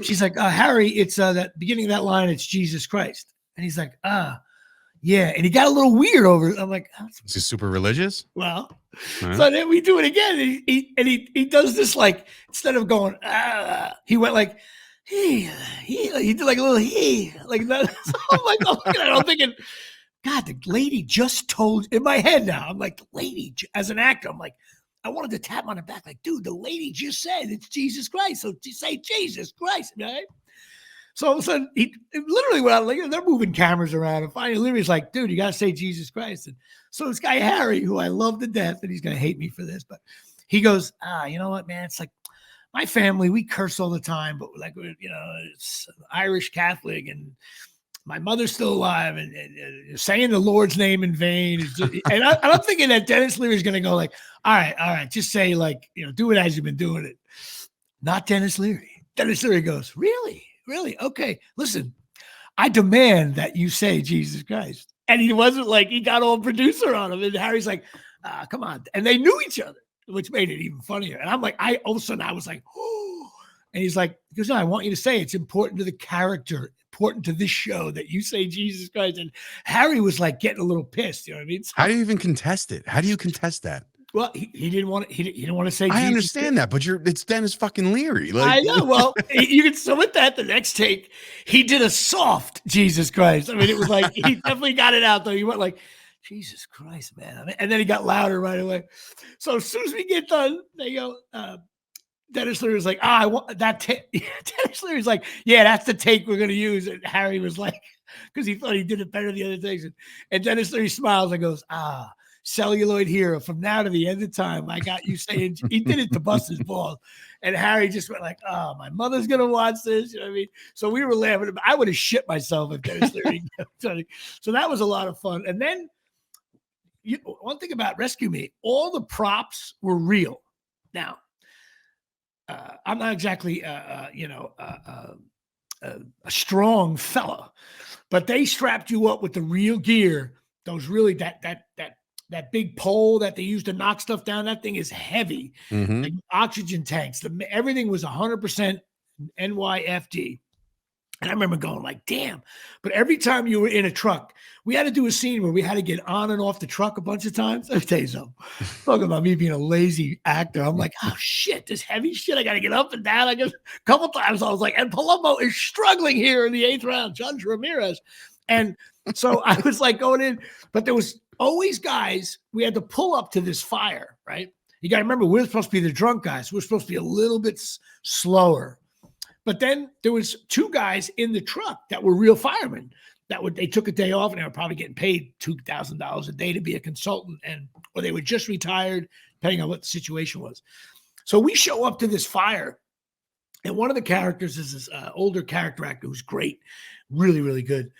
she's like, Harry, it's that beginning of that line, it's Jesus Christ. And he's like, yeah. And he got a little weird over it. I'm like, is he super religious? Well, so then we do it again. And he does this, like, instead of going, he went like, he did like a little like that. So I'm like, looking at it, I'm thinking, God, the lady just told, in my head now, I'm like, the lady, as an actor, I'm like, I wanted to tap him on the back, like, dude, the lady just said it's Jesus Christ. So say Jesus Christ, right? So all of a sudden, he literally went out, like, they're moving cameras around. And finally, Leary's like, dude, you got to say Jesus Christ. And so this guy, Harry, who I love to death, and he's going to hate me for this, but he goes, you know what, man? It's like, my family, we curse all the time, but like, it's Irish Catholic, and my mother's still alive, and saying the Lord's name in vain. And I'm thinking that Dennis Leary is going to go like, all right, just say, like, do it as you've been doing it. Not Dennis Leary. Dennis Leary goes, really? Okay, listen, I demand that you say Jesus Christ. And he wasn't like, he got all producer on him. And Harry's like, come on. And they knew each other, which made it even funnier. And I'm like, all of a sudden I was like, oh. And he's like, because no, I want you to say it's important to the character, important to this show that you say Jesus Christ. And Harry was like getting a little pissed. You know what I mean? So, how do you even contest it? How do you contest that? Well, he didn't want to. He didn't want to say. I understand that, but it's Dennis fucking Leary. Like, I know. Well, you can. So with that, the next take, he did a soft Jesus Christ. I mean, it was like he definitely got it out though. He went like, Jesus Christ, man. And then he got louder right away. So as soon as we get done, they go. Dennis Leary's like, I want that take. Dennis Leary's like, yeah, that's the take we're gonna use. And Harry was like, because he thought he did it better than the other takes. And Dennis Leary smiles and goes, celluloid hero, from now to the end of time, I got you saying. He did it to bust his balls. And Harry just went like, my mother's going to watch this. You know what I mean? So we were laughing. I would have shit myself if Dennis Leary. So that was a lot of fun. And then one thing about Rescue Me, all the props were real. Now, I'm not exactly, a strong fella, but they strapped you up with the real gear. Those really, that big pole that they use to knock stuff down, that thing is heavy. Mm-hmm. Like oxygen tanks. Everything was 100% NYFD. And I remember going like, damn. But every time you were in a truck, we had to do a scene where we had to get on and off the truck a bunch of times. Let me tell you something. Talking about me being a lazy actor. I'm like, oh, shit, this heavy shit. I got to get up and down. I guess a couple times I was like, and Palumbo is struggling here in the 8th round. Judge Ramirez. And so I was like going in, but there was always guys, we had to pull up to this fire, right? You got to remember, we're supposed to be the drunk guys. We're supposed to be a little bit slower. But then there was 2 guys in the truck that were real firemen they took a day off, and they were probably getting paid $2,000 a day to be a consultant, or they were just retired, depending on what the situation was. So we show up to this fire, and one of the characters is this older character actor who's great, really, really good.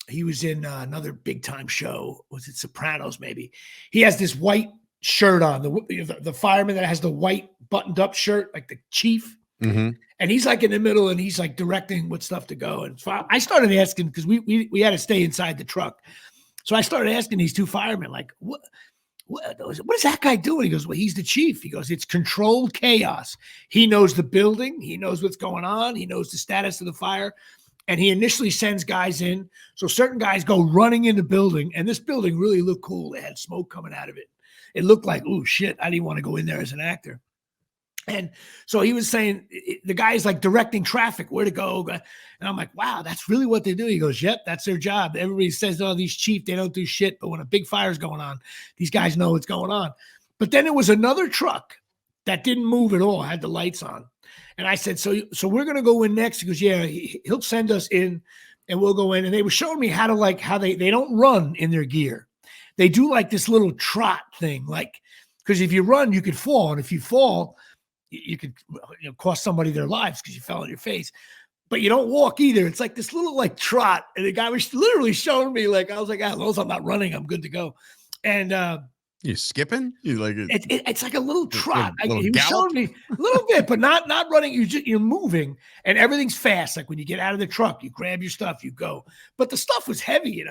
He was in another big time show. Was it Sopranos? Maybe. He has this white shirt on, the fireman that has the white buttoned up shirt, like the chief. Mm-hmm. And he's like in the middle, and he's like directing what stuff to go. And so I started asking, because we had to stay inside the truck. So I started asking these two firemen, like, what is that guy doing? He goes, well, he's the chief. He goes, it's controlled chaos. He knows the building. He knows what's going on. He knows the status of the fire. And he initially sends guys in. So certain guys go running in the building. And this building really looked cool. It had smoke coming out of it. It looked like, oh, shit, I didn't want to go in there as an actor. And so he was saying, the guy's like directing traffic, where to go. And I'm like, wow, that's really what they do. He goes, yep, that's their job. Everybody says, oh, these chief, they don't do shit. But when a big fire's going on, these guys know what's going on. But then there was another truck that didn't move at all, had the lights on. And I said, so we're going to go in next. He goes, yeah, he'll send us in and we'll go in. And they were showing me how they don't run in their gear. They do like this little trot thing, like, because if you run, you could fall. And if you fall, you could cost somebody their lives because you fell on your face. But you don't walk either. It's like this little like trot. And the guy was literally showing me, like, I was like, as long as I'm not running, I'm good to go. And you skipping? You like it's like a little trot. Little he was showing me a little bit, but not running. You're moving, and everything's fast. Like when you get out of the truck, you grab your stuff, you go. But the stuff was heavy,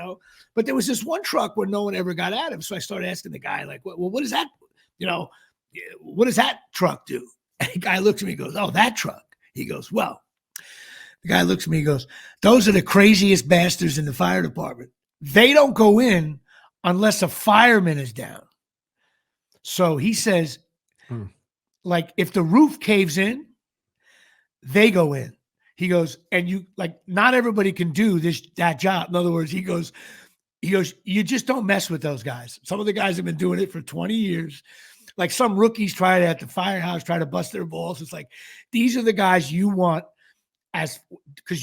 But there was this one truck where no one ever got out of. So I started asking the guy, like, well, what is that? What does that truck do? And the guy looks at me and goes, oh, that truck. He goes, well, the guy looks at me and goes, those are the craziest bastards in the fire department. They don't go in unless a fireman is down. So he says, like, if the roof caves in, they go in. He goes, and not everybody can do that job. In other words, he goes, you just don't mess with those guys. Some of the guys have been doing it for 20 years. Like some rookies try at the firehouse, try to bust their balls. It's like, these are the guys you want because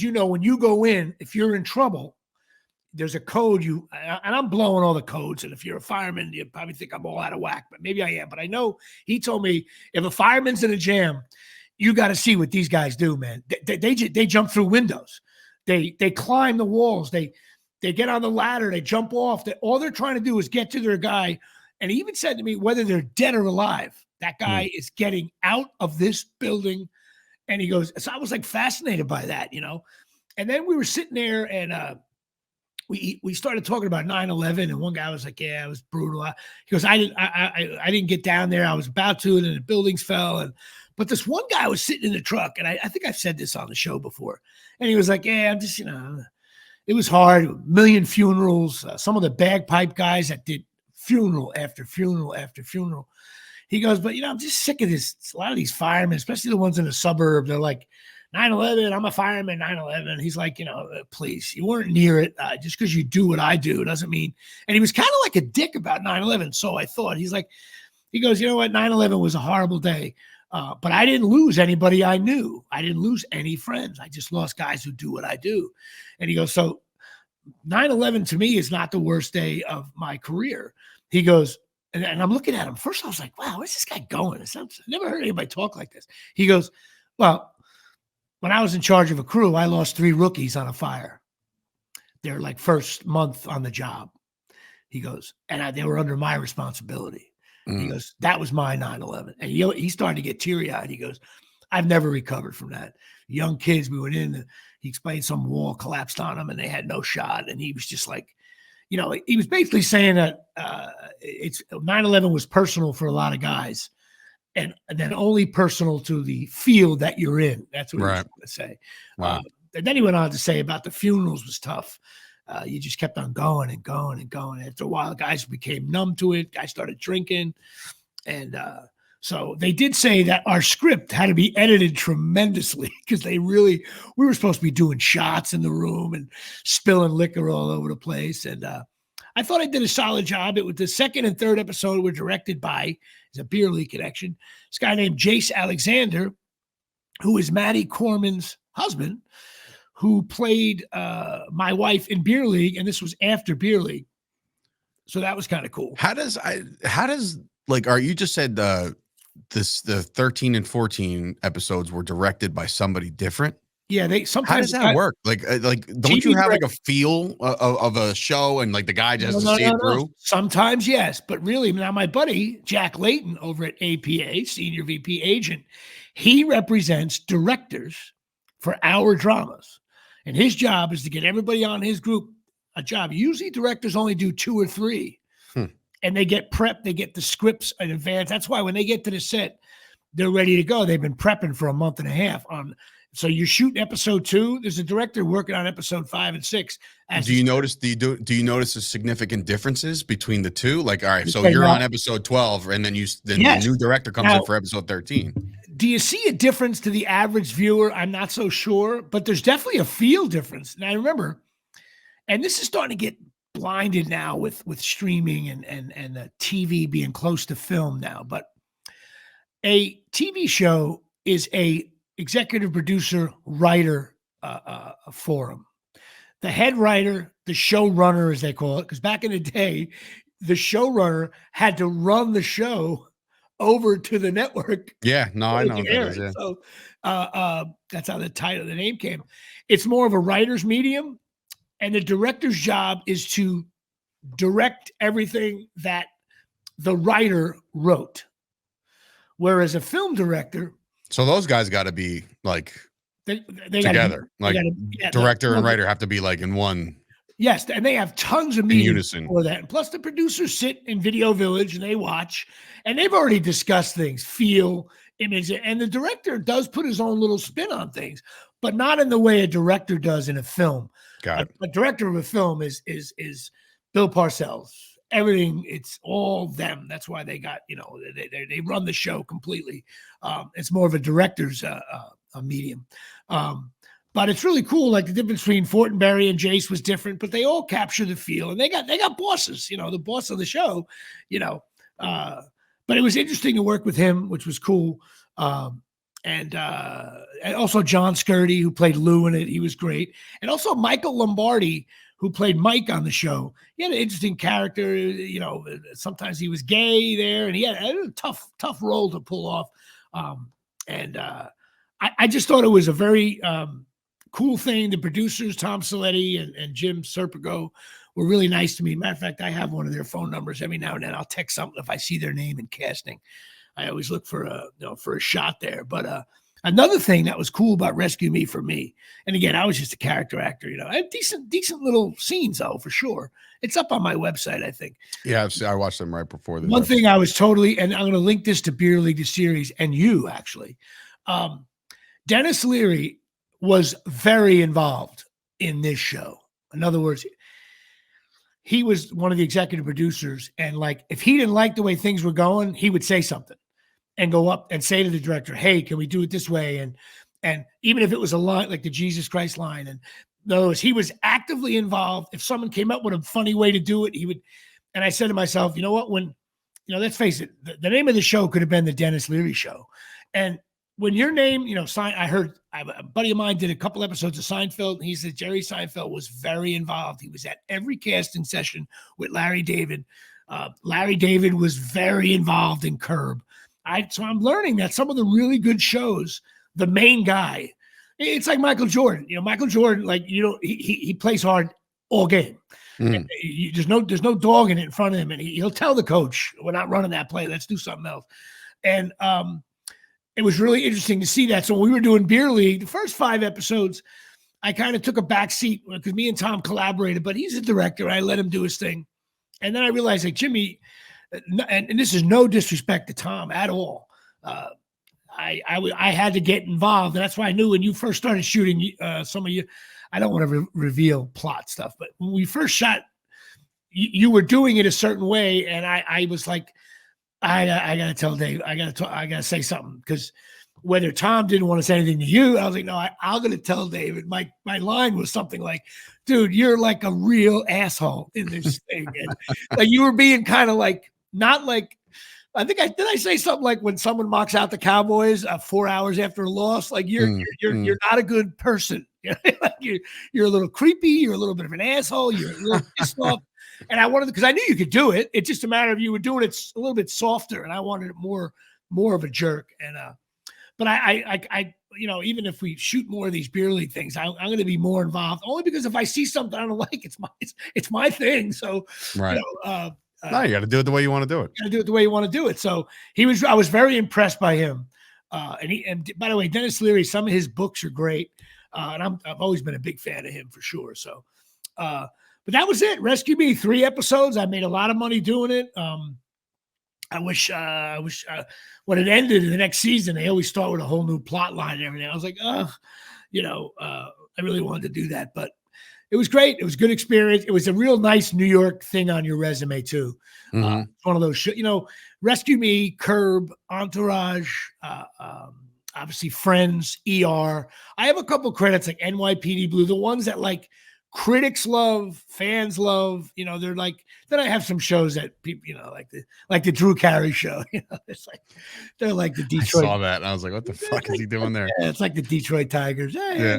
when you go in, if you're in trouble, there's a code and I'm blowing all the codes. And if you're a fireman, you probably think I'm all out of whack, but maybe I am. But I know he told me if a fireman's in a jam, you got to see what these guys do, man. They jump through windows. They climb the walls. They get on the ladder. They jump off. All they're trying to do is get to their guy. And he even said to me, whether they're dead or alive, that guy is getting out of this building. And he goes, so I was like fascinated by that, And then we were sitting there and we started talking about 9/11, and one guy was like, yeah, it was brutal. He goes, I didn't get down there. I was about to, and then the buildings fell. But this one guy was sitting in the truck, and I think I've said this on the show before. And he was like, yeah, I'm just, it was hard. A million funerals. Some of the bagpipe guys that did funeral after funeral after funeral. He goes, but, I'm just sick of this. A lot of these firemen, especially the ones in the suburb, they're like, 9/11, I'm a fireman, 9/11. He's like, please, you weren't near it. Just because you do what I do doesn't mean. And he was kind of like a dick about 9/11. So I thought, he goes, you know what? 9/11 was a horrible day. But I didn't lose anybody I knew. I didn't lose any friends. I just lost guys who do what I do. And he goes, so 9/11 to me is not the worst day of my career. He goes, and I'm looking at him. First, I was like, wow, where's this guy going? I never heard anybody talk like this. He goes, well, when I was in charge of a crew, I lost 3 rookies on a fire. They're like first month on the job. He goes, and they were under my responsibility. He goes, that was my 9/11. And he started to get teary-eyed. He goes, I've never recovered from that. Young kids, we went in, he explained some wall collapsed on them and they had no shot. And he was just like, he was basically saying that 9/11 was personal for a lot of guys. And then only personal to the field that you're in. That's what he was going to say. Wow. And then he went on to say about the funerals was tough. You just kept on going and going and going. After a while, guys became numb to it. Guys started drinking. And so they did say that our script had to be edited tremendously because we were supposed to be doing shots in the room and spilling liquor all over the place. And I thought I did a solid job. It was the second and third episode were directed by a beer league connection. This guy named Jace Alexander, who is Maddie Corman's husband, who played my wife in beer league. And this was after beer league. So that was kind of cool. How does you just said the 13 and 14 episodes were directed by somebody different? Yeah, they How sometimes does that work? Like, don't you TV have like direct. a feel of a show and like the guy just No, has to no, see no, it no. through? Sometimes, yes, but really, now my buddy Jack Layton over at APA, Senior VP Agent, he represents directors for our dramas, and his job is to get everybody on his group a job. Usually, directors only do 2 or 3, Hmm. and they get prepped. They get the scripts in advance. That's why when they get to the set, they're ready to go. They've been prepping for a month and a half on. So you're shooting episode 2. There's a director working on episode 5 and 6. Do you notice the significant differences between the two? Like, all right, so Okay, you're now, on episode 12, and then the yes. new director comes in Now, for episode 13. do you see a difference to the average viewer? I'm not so sure, but there's definitely a feel difference. Now, I remember, and this is starting to get blinded now with streaming and the TV being close to film now, but a TV show is a executive producer writer forum. The head writer, the showrunner, as they call it, because back in the day, the showrunner had to run the show over to the network. Yeah, no, I know what that is. Yeah. So that's how the name came. It's more of a writer's medium, and the director's job is to direct everything that the writer wrote. Whereas a film director, So those guys got to be like they together, director and writer have to be like in one. Yes, and they have tons of meetings unison for that. And plus, the producers sit in Video Village and they watch, and they've already discussed things, feel, image, and the director does put his own little spin on things, but not in the way a director does in a film. Got it. A director of a film is Bill Parcells. Everything, it's all them. That's why they got, they run the show completely. It's more of a director's a medium. But it's really cool. Like the difference between Fortenberry and Jace was different, but they all capture the feel, and they got bosses, the boss of the show, but it was interesting to work with him, which was cool. And also John Scurdy, who played Lou in it. He was great. And also Michael Lombardi, who played Mike on the show. He had an interesting character. Sometimes he was gay there, and he had a tough role to pull off. I just thought it was a very cool thing. The producers, Tom Saletti and Jim Serpigo, were really nice to me. Matter of fact, I have one of their phone numbers. Every now and then I'll text something if I see their name in casting. I always look for a shot there. But another thing that was cool about Rescue Me for me, and again, I was just a character actor. I had decent little scenes though, for sure. It's up on my website, I think. Yeah, I watched them right before this. One thing I was totally, and I'm going to link this to Beer League, the series, and you actually. Dennis Leary was very involved in this show. In other words, he was one of the executive producers, and like if he didn't like the way things were going, he would say something and go up and say to the director, "Hey, can we do it this way?" And even if it was a line like the Jesus Christ line, and in other words, he was actively involved. If someone came up with a funny way to do it, he would. And I said to myself, you know what? When let's face it, the name of the show could have been the Dennis Leary Show, and when your name, I heard a buddy of mine did a couple episodes of Seinfeld. And he said Jerry Seinfeld was very involved. He was at every casting session with Larry David. Larry David was very involved in Curb. So I'm learning that some of the really good shows, the main guy, it's like Michael Jordan. Michael Jordan, he plays hard all game. Mm. There's no dog in it in front of him, and he'll tell the coach, "We're not running that play. Let's do something else." And it was really interesting to see that. So when we were doing Beer League, the first 5 episodes, I kind of took a back seat because me and Tom collaborated, but he's a director. I let him do his thing. And then I realized, like, Jimmy, and this is no disrespect to Tom at all. I had to get involved. And that's why I knew when you first started shooting, some of you, I don't want to reveal plot stuff, but when we first shot, you were doing it a certain way. And I was like, I got to tell Dave, I got to say something, because whether Tom didn't want to say anything to you, I was like, no, I'm going to tell David. My line was something like, "Dude, you're like a real asshole in this thing." And like you were being kind of like, not like, did I say something like when someone mocks out the Cowboys 4 hours after a loss, like you're not a good person. Like you're a little creepy. You're a little bit of an asshole. You're a little pissed off. And I wanted, because I knew you could do it. It's just a matter of you were doing it a little bit softer, and I wanted it more more of a jerk. And but I even if we shoot more of these beer league things, I'm going to be more involved. Only because if I see something I don't like, it's my thing. So Right. no, you got to do it the way you want to do it. You got to do it the way you want to do it. So I was very impressed by him. And by the way, Dennis Leary, some of his books are great. And I've always been a big fan of him for sure. So, but that was it. Rescue Me, 3 episodes. I made a lot of money doing it. I wish when it ended in the next season, they always start with a whole new plot line and everything. I was like, I really wanted to do that, but it was great. It was a good experience. It was a real nice New York thing on your resume too. It's one of those shows, Rescue Me, Curb, Entourage, obviously Friends, ER. I have a couple credits like NYPD Blue, the ones that like critics love, fans love. They're like. Then I have some shows that people, like the Drew Carey show. It's like they're like the Detroit. I saw that and I was like, "What the fuck is he doing there?" Yeah, it's like the Detroit Tigers. Yeah.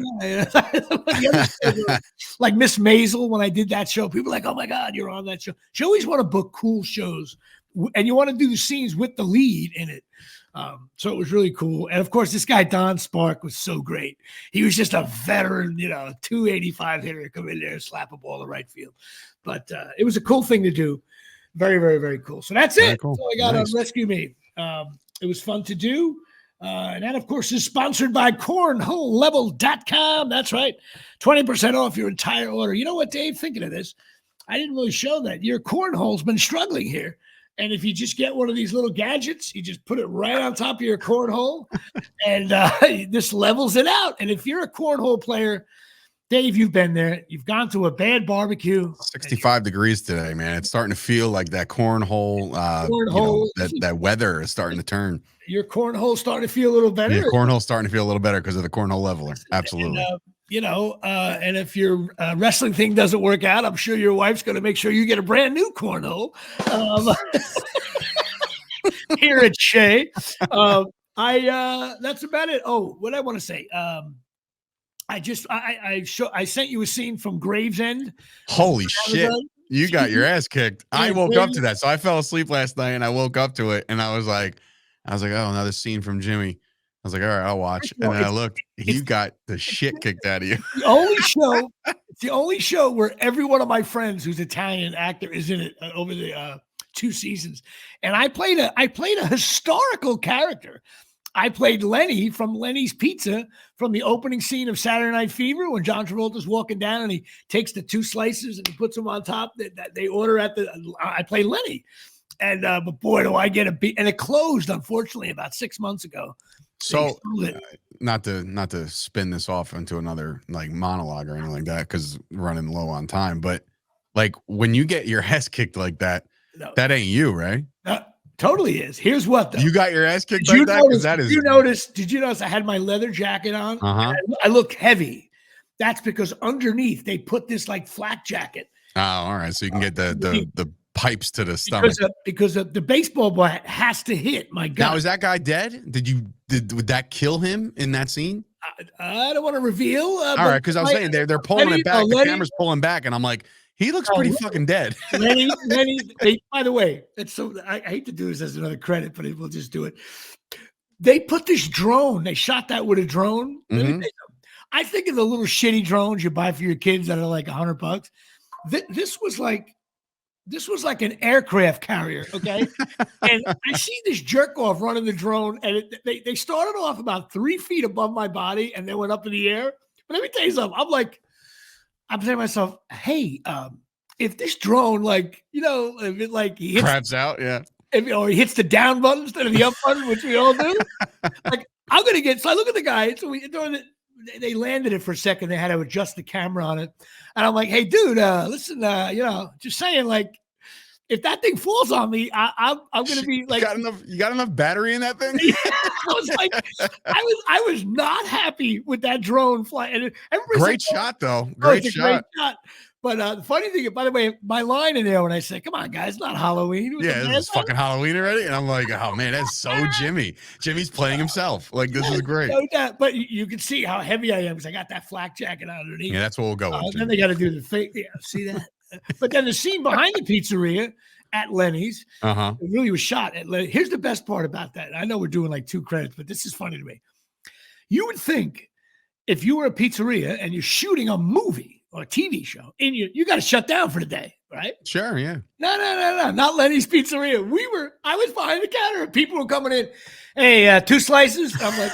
Like Miss Maisel, when I did that show, people were like, "Oh my God, you're on that show." She always want to book cool shows, and you want to do the scenes with the lead in it. So it was really cool. And of course, this guy, Don Spark, was so great. He was just a veteran, 285 hitter, come in there and slap a ball to right field. But it was a cool thing to do. Very, very, very cool. So that's it. Cool. That's all I got on Rescue Me. It was fun to do. And that, of course, is sponsored by cornholelevel.com. That's right. 20% off your entire order. You know what, Dave? Thinking of this, I didn't really show that. Your cornhole's been struggling here. And if you just get one of these little gadgets, you just put it right on top of your cornhole, and this levels it out. And if you're a cornhole player, Dave, you've been there. You've gone to a bad barbecue. 65 degrees today, man. It's starting to feel like that cornhole. That weather is starting to turn. Your cornhole's starting to feel a little better. Yeah, cornhole's starting to feel a little better because of the cornhole leveler. Absolutely. And if your wrestling thing doesn't work out, I'm sure your wife's going to make sure you get a brand new cornhole. Here at Shea. That's about it. Oh, what I want to say. I sent you a scene from Gravesend. Holy shit. You got your ass kicked. I woke up to that. So I fell asleep last night and I woke up to it and I was like, oh, another scene from Jimmy. I was like, all right, I'll watch. And then I looked, you got the shit kicked out of you. The only show where every one of my friends who's Italian actor is in it over the 2 seasons. And I played a historical character. I played Lenny from Lenny's Pizza from the opening scene of Saturday Night Fever when John Travolta's walking down and he takes the 2 slices and he puts them on top that they order at I play Lenny. And but boy, do I get a beat. And it closed, unfortunately, about 6 months ago. So not to spin this off into another like monologue or anything like that, because running low on time, but like when you get your ass kicked like that, that ain't you, right? Totally is. Here's what though. You got your ass kicked like that? Did you notice I had my leather jacket on? I look heavy. That's because underneath they put this like flak jacket. Oh, all right. So you can get the pipes to the stomach. Because the baseball bat has to hit my gut. Now, is that guy dead? Would that kill him in that scene? I don't want to reveal. All right, because I was saying they're pulling it back. The camera's pulling back, and I'm like, he looks pretty fucking dead. Lenny, by the way, I hate to do this as another credit, but we'll just do it. They put this drone. They shot that with a drone. Mm-hmm. I think of the little shitty drones you buy for your kids that are like $100. This was like an aircraft carrier, okay? And I see this jerk off running the drone, and they started off about 3 feet above my body, and they went up in the air. But let me tell you something. I'm saying to myself, hey, if this drone, if it like he hits, craps out, yeah, or he hits the down button instead of the up button, which we all do, I'm gonna get. So I look at the guy. So they landed it for a second. They had to adjust the camera on it, and I'm like, hey, dude, listen, just saying, like, if that thing falls on me, I'm gonna be like, you got enough battery in that thing? I was like, I was not happy with that drone flying. Great shot, though. Great shot. But the funny thing, by the way, my line in there when I say, "Come on, guys, it's not Halloween." It's fucking Halloween already, and I'm like, "Oh man, that's so Jimmy. Jimmy's playing himself. Like this is great." But you can see how heavy I am because I got that flak jacket underneath. Yeah, that's what we'll go with. Then they got to do the fake. Yeah, see that. But then the scene behind the pizzeria at Lenny's. Uh-huh. It really was shot at Lenny's. Here's the best part about that. I know we're doing like 2 credits, but this is funny to me. You would think if you were a pizzeria and you're shooting a movie or a TV show, and you got to shut down for the day, right? Sure, yeah. No, not Lenny's Pizzeria. I was behind the counter and people were coming in. Hey, 2 slices. I'm like,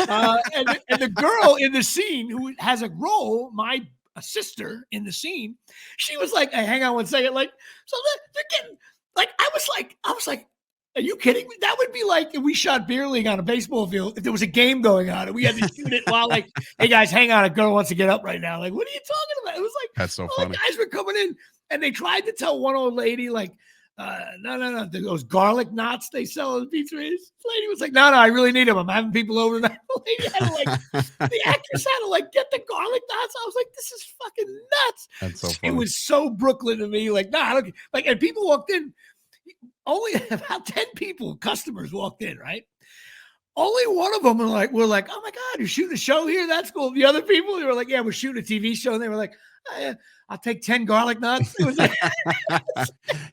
and the girl in the scene who has a role, my sister in the scene, she was like, hey, hang on one second. Like, so they're getting, like, I was like, are you kidding me? That would be like if we shot beer league on a baseball field, if there was a game going on and we had to shoot it while like, hey guys, hang on, a girl wants to get up right now. Like, what are you talking about? It was like, that's so all funny. the guys were coming in and they tried to tell one old lady, like, no, those garlic knots they sell in pizzerias. This lady was like, no, I really need them. I'm having people over tonight. The lady had to, like, the actress had to like get the garlic knots. I was like, this is fucking nuts. That's so funny. It was so Brooklyn to me. Like, I don't like, and people walked in. Only about 10 people, customers walked in, right? Only one of them were like, oh my God, you're shooting a show here? That's cool. The other people, they were like, yeah, we're shooting a TV show. And they were like, oh, yeah, I'll take 10 garlic nuts. It was like, yeah,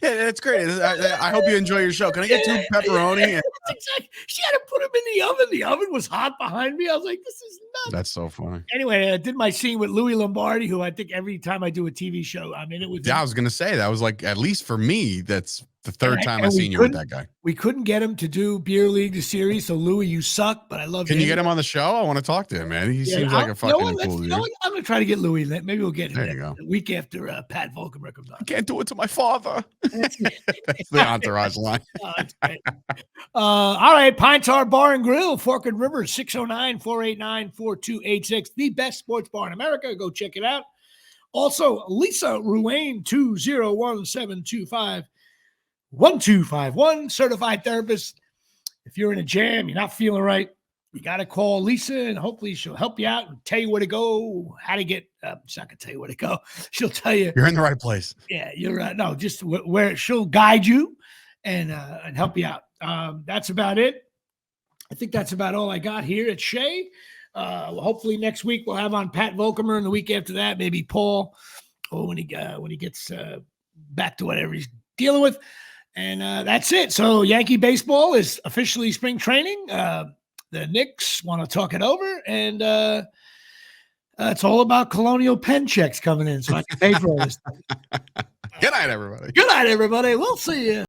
that's great. I hope you enjoy your show. Can I get 2 pepperoni? Yeah, exactly. She had to put them in the oven. The oven was hot behind me. I was like, this is nuts. That's so funny. Anyway, I did my scene with Louis Lombardi, who I think every time I do a TV show, I mean, it was. Yeah, I was going to say, that was like, at least for me, that's the 3rd time I've seen you with that guy. We couldn't get him to do Beer League, the series. So Louis, you suck, but I love you. Can you get him on the show? I want to talk to him, man. He seems like a fucking cool dude. I'm going to try to get Louis. Maybe we'll get him there you go. The week after Pat Volckerman comes on. I can't do it to my father. It's the entourage line. Oh, that's great. All right, Pine Tar Bar and Grill, Fork and River, 609-489-4286. The best sports bar in America. Go check it out. Also, Lisa Ruane, 201-725-1251, certified therapist. If you're in a jam, you're not feeling right, you got to call Lisa, and hopefully she'll help you out and tell you where to go, how to get she's not going to tell you where to go. She'll tell you. You're in the right place. Yeah, you're right. No, just where she'll guide you and help you out. That's about it. I think that's about all I got here at Shea. Hopefully next week we'll have on Pat Volckerman, and the week after that, maybe Paul, or when he gets back to whatever he's dealing with. And that's it. So Yankee baseball is officially spring training. The Knicks want to talk it over, and it's all about Colonial Penn checks coming in, so I can pay for all this. Good night, everybody. Good night, everybody. We'll see you.